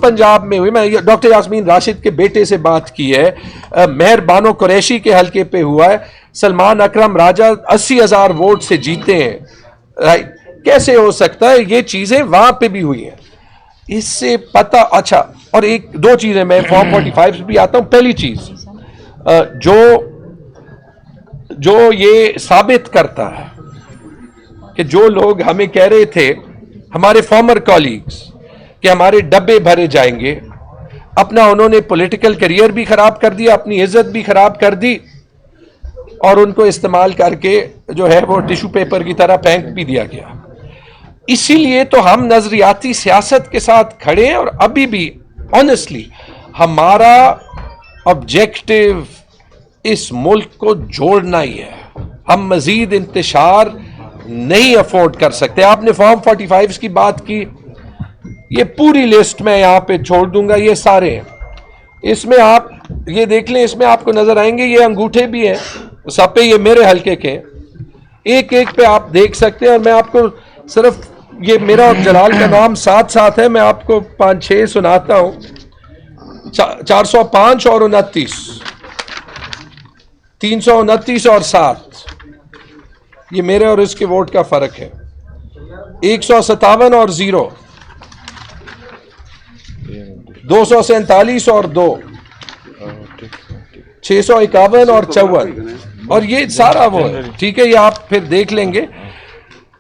पंजाब में हुई, मैं डॉक्टर यास्मीन राशिद के बेटे से बात की है, मेहर बानो कुरैशी के हलके पे हुआ है, सलमान अकरम राजा 80,000 वोट से जीते हैं, राइट? कैसे हो सकता है? ये चीजें वहां पे भी हुई हैं, इससे पता। अच्छा, और एक दो चीजें, मैं फॉर्म 45 से भी आता हूं। पहली चीज जो ये साबित करता है कि जो लोग हमें कह रहे थे, हमारे फॉर्मर कॉलीग्स, कि हमारे डब्बे भरे जाएंगे, अपना उन्होंने पॉलिटिकल करियर भी खराब कर दिया, अपनी इज्जत भी खराब कर दी, और उनको इस्तेमाल करके जो है वो टिश्यू पेपर की तरह फेंक भी दिया गया। इसीलिए तो हम नजरियाती सियासत के साथ खड़े हैं, और अभी भी ऑनेस्टली हमारा ऑब्जेक्टिव इस मुल्क को जोड़ना ही है। हम मजीद इंतशार नहीं अफोर्ड कर सकते। आपने फॉर्म 45 की बात की, ये पूरी लिस्ट मैं यहां पे छोड़ दूंगा, ये सारे हैं। इसमें आप ये देख लें, इसमें आपको नजर आएंगे ये अंगूठे भी हैं सब पे, ये मेरे हल्के के, एक एक पे आप देख सकते हैं। और मैं आपको सिर्फ ये मेरा और जलाल का नाम साथ साथ है, मैं आपको 5-6 सुनाता हूं। 405 और 29, 329 और 7, ये मेरे और इसके वोट का फर्क है। 157 और 0, 247 और 2, 651 और 54, और ये सारा वो है, ठीक है? ये आप फिर देख लेंगे,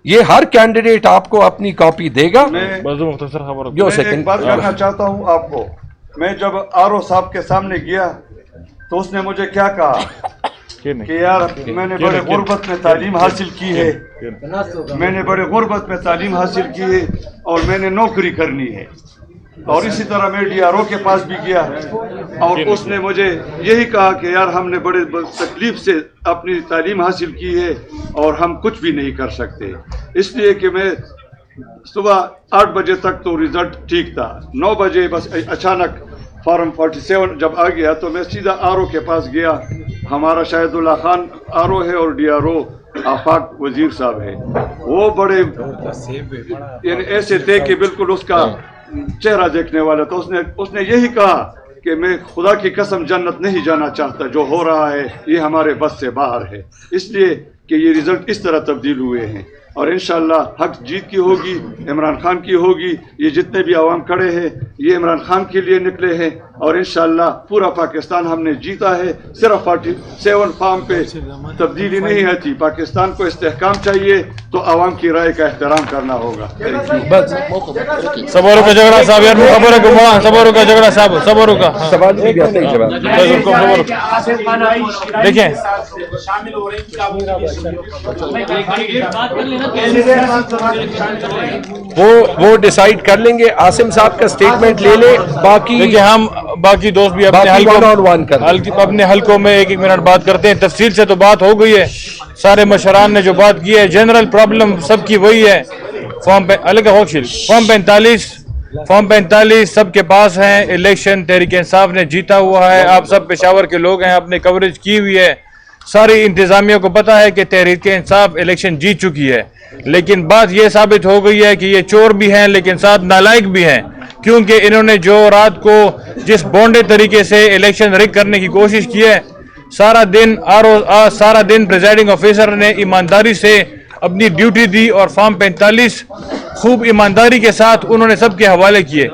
ये हर कैंडिडेट आपको अपनी कॉपी देगा। मैं एक बात कहना चाहता हूं आपको। मैं जब आरओ साहब के सामने गया तो उसने मुझे क्या कहा कि यार मैंने बड़े गुर्बत में तालीम हासिल की है, मैंने बड़े गुर्बत में तालीम हासिल की है और मैंने नौकरी करनी है। और इसी तरह मैं डीआरओ के पास भी गया और उसने मुझे यही कहा कि यार हमने बड़े तकलीफ से अपनी तालीम हासिल की है और हम कुछ भी नहीं कर सकते। इसलिए कि मैं सुबह 8 बजे तक तो रिजल्ट ठीक था, 9 बजे बस अचानक फॉर्म 47 जब आ गया तो मैं सीधा आरओ के पास गया। हमारा शाहिदुल्लाह खान आरओ है और डीआरओ आफाक वजीर साहब है। वो बड़े यानी ऐसे थे कि बिल्कुल उसका चेहरा देखने वाला। तो उसने यही कहा कि मैं खुदा की कसम जन्नत नहीं जाना चाहता, जो हो रहा है ये हमारे बस से बाहर है। इसलिए कि ये रिजल्ट इस तरह तब्दील हुए हैं और इंशाअल्लाह हक जीत की होगी, इमरान खान की होगी। ये जितने भी अवाम खड़े हैं ये इमरान खान के लिए निकले हैं और इंशाअल्लाह पूरा पाकिस्तान हमने जीता है। सिर्फ 47 फॉर्म पे तब्दीली नहीं आती, पाकिस्तान को इस्तेहकाम चाहिए तो अवाम की राय का एहतराम करना होगा। सबरों का झगड़ा साहब यार, खबर है घुमा सबरों का झगड़ा साहब, सबरों का सवाल भी आता है जवाब देखिए। वो डिसाइड कर लेंगे। आसिम साहब का स्टेटमेंट ले ले, बाकी देखिए हम बाकी दोस्त भी अपने अपने हलकों में 1-1 मिनट बात करते हैं। तफसील से तो बात हो गई है, सारे मशरान ने जो बात की है, जनरल प्रॉब्लम सबकी वही है। फॉर्म 45 सबके पास है। इलेक्शन तहरीक इंसाफ ने जीता हुआ है, आप सब पेशावर के लोग हैं, आपने कवरेज की हुई है। सारी इंतजामिया को पता है कि तहरीक इंसाफ इलेक्शन जीत चुकी है, लेकिन बात यह साबित हो गई है कि ये चोर भी हैं लेकिन साथ नालायक भी हैं, क्योंकि इन्होंने जो रात को जिस बॉन्डे तरीके से इलेक्शन रिग करने की कोशिश की है, सारा दिन प्रिजाइडिंग ऑफिसर ने ईमानदारी से अपनी ड्यूटी दी और फॉर्म 45 खूब ईमानदारी के साथ उन्होंने सबके हवाले किए।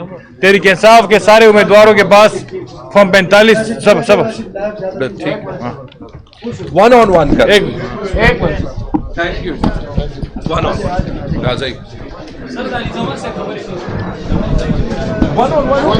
तहरीक इंसाफ के सारे उम्मीदवारों के पास फॉर्म 45 सब ठीक। 1-on-1 कर एक थैंक यू 1-on-1 1-on-1